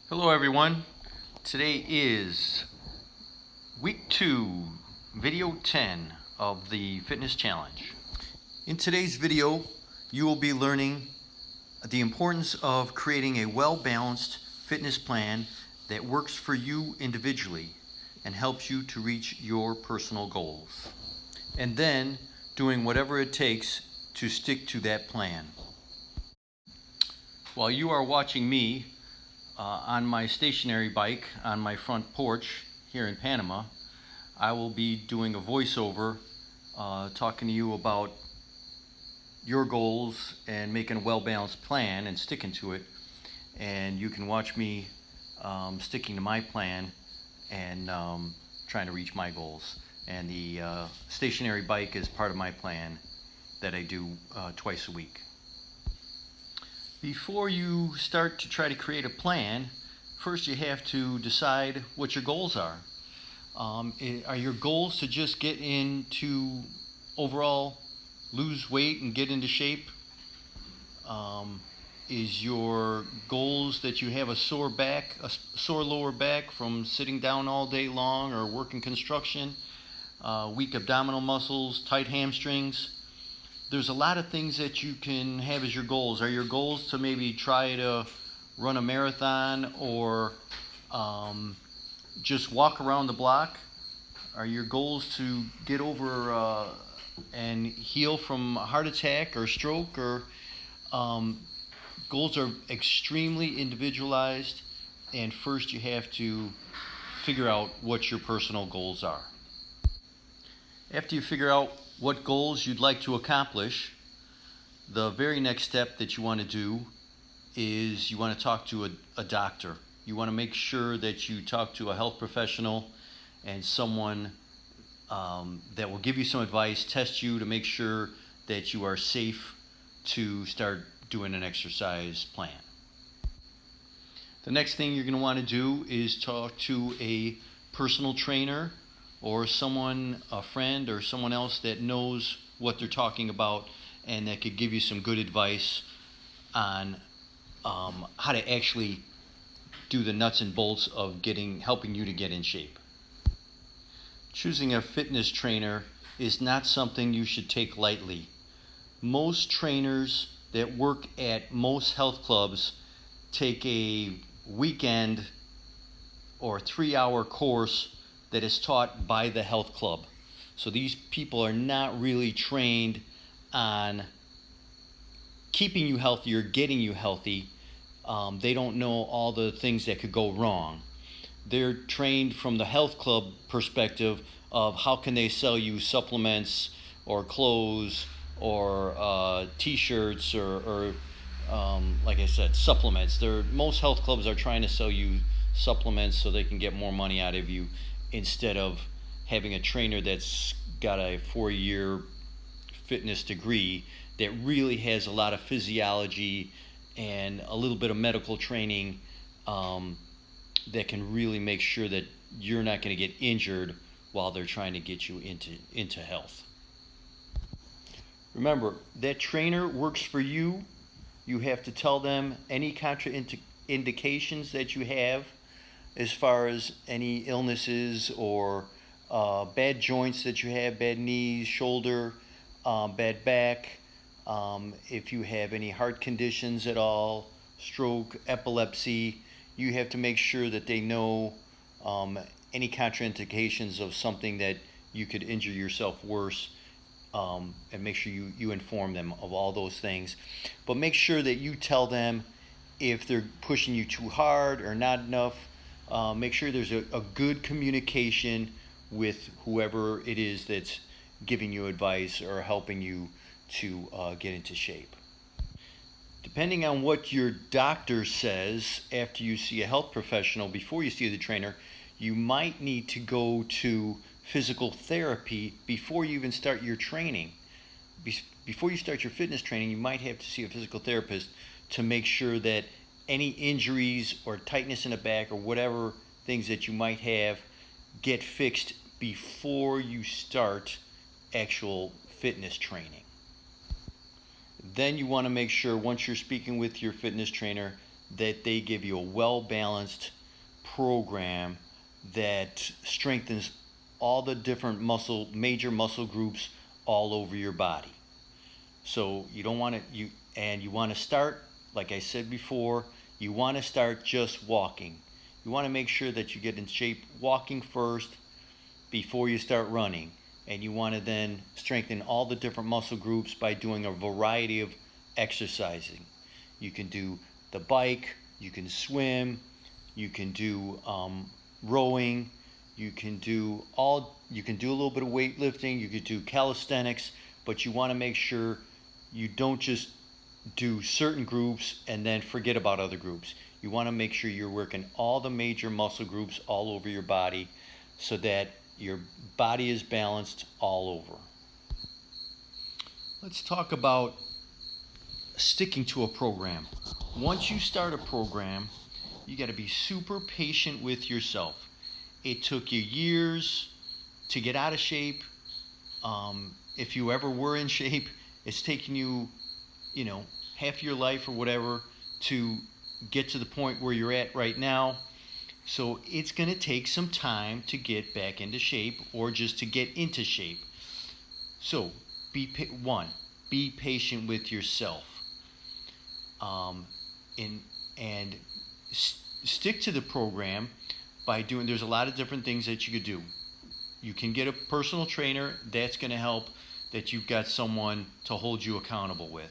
Hello everyone. Today is week 2, video 10 of the fitness challenge. In today's video, you will be learning the importance of creating a well-balanced fitness plan that works for you individually and helps you to reach your personal goals. And then doing whatever it takes to stick to that plan. While you are watching me on my stationary bike on my front porch here in Panama, I will be doing a voiceover talking to you about your goals and making a well-balanced plan and sticking to it. And you can watch me sticking to my plan and trying to reach my goals. And the stationary bike is part of my plan that I do twice a week. Before you start to try to create a plan, first you have to decide what your goals are. Are your goals to just get into overall lose weight and get into shape? Is your goals that you have a sore lower back from sitting down all day long or working construction, weak abdominal muscles, tight hamstrings? There's a lot of things that you can have as your goals. Are your goals to maybe try to run a marathon or just walk around the block? Are your goals to get over and heal from a heart attack or stroke? Or goals are extremely individualized, and first you have to figure out what your personal goals are. After you figure out what goals you'd like to accomplish, the very next step that you want to do is you want to talk to a doctor. You want to make sure that you talk to a health professional and someone that will give you some advice, test you to make sure that you are safe to start doing an exercise plan. The next thing you're going to want to do is talk to a personal trainer or someone, a friend or someone else that knows what they're talking about and that could give you some good advice on how to actually do the nuts and bolts of helping you to get in shape. Choosing a fitness trainer is not something you should take lightly. Most trainers that work at most health clubs take a weekend or 3-hour course that is taught by the health club. So these people are not really trained on keeping you healthy or getting you healthy. They don't know all the things that could go wrong. They're trained from the health club perspective of how can they sell you supplements or clothes or t-shirts or like I said, supplements. Most health clubs are trying to sell you supplements so they can get more money out of you instead of having a trainer that's got a 4-year fitness degree that really has a lot of physiology and a little bit of medical training that can really make sure that you're not going to get injured while they're trying to get you into health. Remember, that trainer works for you. You have to tell them any contraindications that you have as far as any illnesses or bad joints that you have, bad knees, shoulder, bad back, if you have any heart conditions at all, stroke, epilepsy. You have to make sure that they know any contraindications of something that you could injure yourself worse, and make sure you inform them of all those things. But make sure that you tell them if they're pushing you too hard or not enough. Make sure there's a good communication with whoever it is that's giving you advice or helping you to get into shape. Depending on what your doctor says after you see a health professional, before you see the trainer, you might need to go to physical therapy before you even start your training. Before you start your fitness training, you might have to see a physical therapist to make sure that any injuries or tightness in the back or whatever things that you might have get fixed before you start actual fitness training. Then you want to make sure, once you're speaking with your fitness trainer, that they give you a well-balanced program that strengthens all the different major muscle groups all over your body. So you don't want to, you want to start, like I said before, you want to start just walking. You want to make sure that you get in shape walking first before you start running. And you want to then strengthen all the different muscle groups by doing a variety of exercising. You can do the bike, you can swim, you can do rowing, you can do a little bit of weightlifting, you could do calisthenics, but you want to make sure you don't just do certain groups and then forget about other groups. You want to make sure you're working all the major muscle groups all over your body so that your body is balanced all over. Let's talk about sticking to a program. Once you start a program, you got to be super patient with yourself. It took you years to get out of shape. If you ever were in shape, it's taken you, half your life or whatever to get to the point where you're at right now. So it's going to take some time to get back into shape or just to get into shape. So be patient with yourself. And stick to the program by doing, there's a lot of different things that you could do. You can get a personal trainer. That's going to help that you've got someone to hold you accountable with.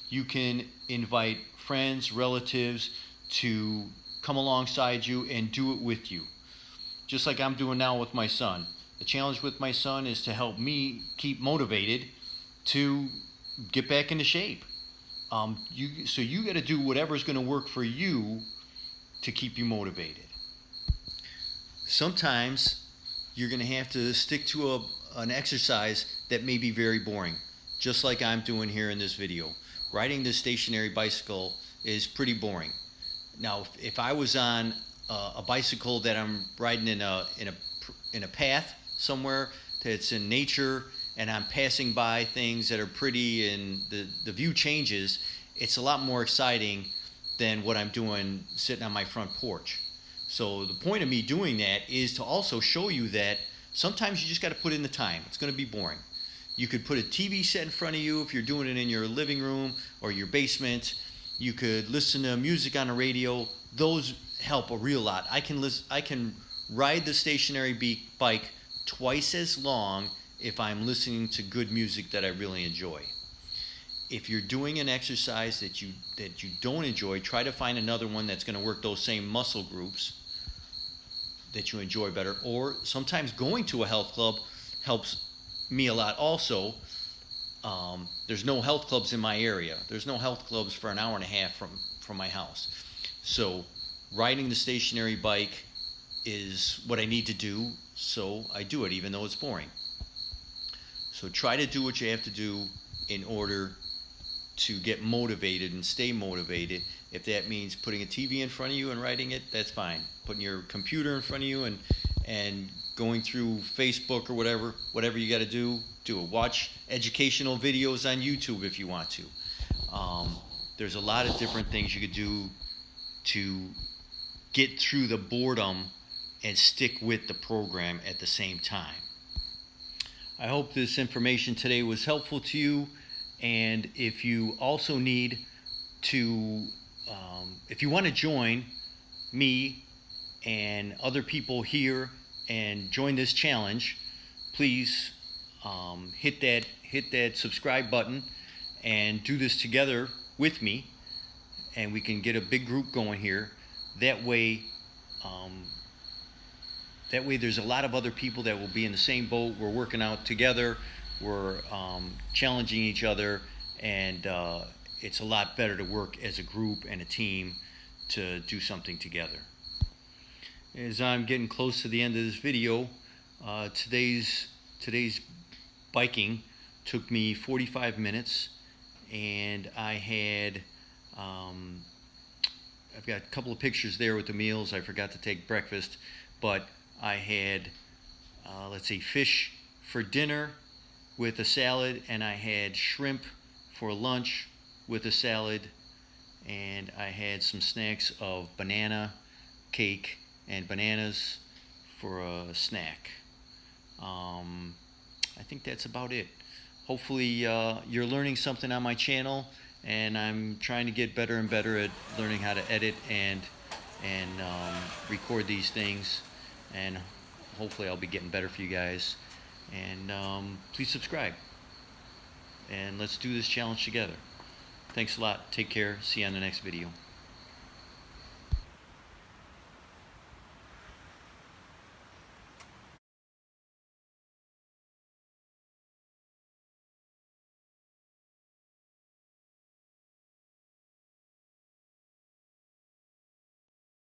You can invite friends, relatives to come alongside you and do it with you. Just like I'm doing now with my son. The challenge with my son is to help me keep motivated to get back into shape. So you got to do whatever's going to work for you to keep you motivated. Sometimes you're going to have to stick to an exercise that may be very boring, just like I'm doing here in this video. Riding this stationary bicycle is pretty boring. Now, if I was on a bicycle that I'm riding in a path somewhere that's in nature, and I'm passing by things that are pretty and the view changes, it's a lot more exciting than what I'm doing sitting on my front porch. So the point of me doing that is to also show you that sometimes you just got to put in the time. It's going to be boring. You could put a TV set in front of you if you're doing it in your living room or your basement. You could listen to music on the radio. Those help a real lot. I can ride the stationary bike twice as long if I'm listening to good music that I really enjoy. If you're doing an exercise that you don't enjoy, try to find another one that's going to work those same muscle groups that you enjoy better. Or sometimes going to a health club helps me a lot also. There's no health clubs in my area. There's no health clubs for an hour and a half from my house. So riding the stationary bike is what I need to do, so I do it even though it's boring. So try to do what you have to do in order to get motivated and stay motivated. If that means putting a TV in front of you and writing it, that's fine. Putting your computer in front of you and going through Facebook or whatever you got to do it. Watch educational videos on YouTube if you want to. There's a lot of different things you could do to get through the boredom and stick with the program at the same time. I hope this information today was helpful to you, and if you also need to, if you want to join me and other people here and join this challenge, please hit that subscribe button and do this together with me, and we can get a big group going here. That way there's a lot of other people that will be in the same boat. We're working out together, we're challenging each other, and it's a lot better to work as a group and a team to do something together. As I'm getting close to the end of this video, today's biking took me 45 minutes, and I had I've got a couple of pictures there with the meals. I forgot to take breakfast, but I had fish for dinner with a salad, and I had shrimp for lunch with a salad, and I had some snacks of banana cake and bananas for a snack. I think that's about it. Hopefully you're learning something on my channel, and I'm trying to get better and better at learning how to edit and record these things, and hopefully I'll be getting better for you guys. And please subscribe, and let's do this challenge together. Thanks a lot. Take care. See you on the next video.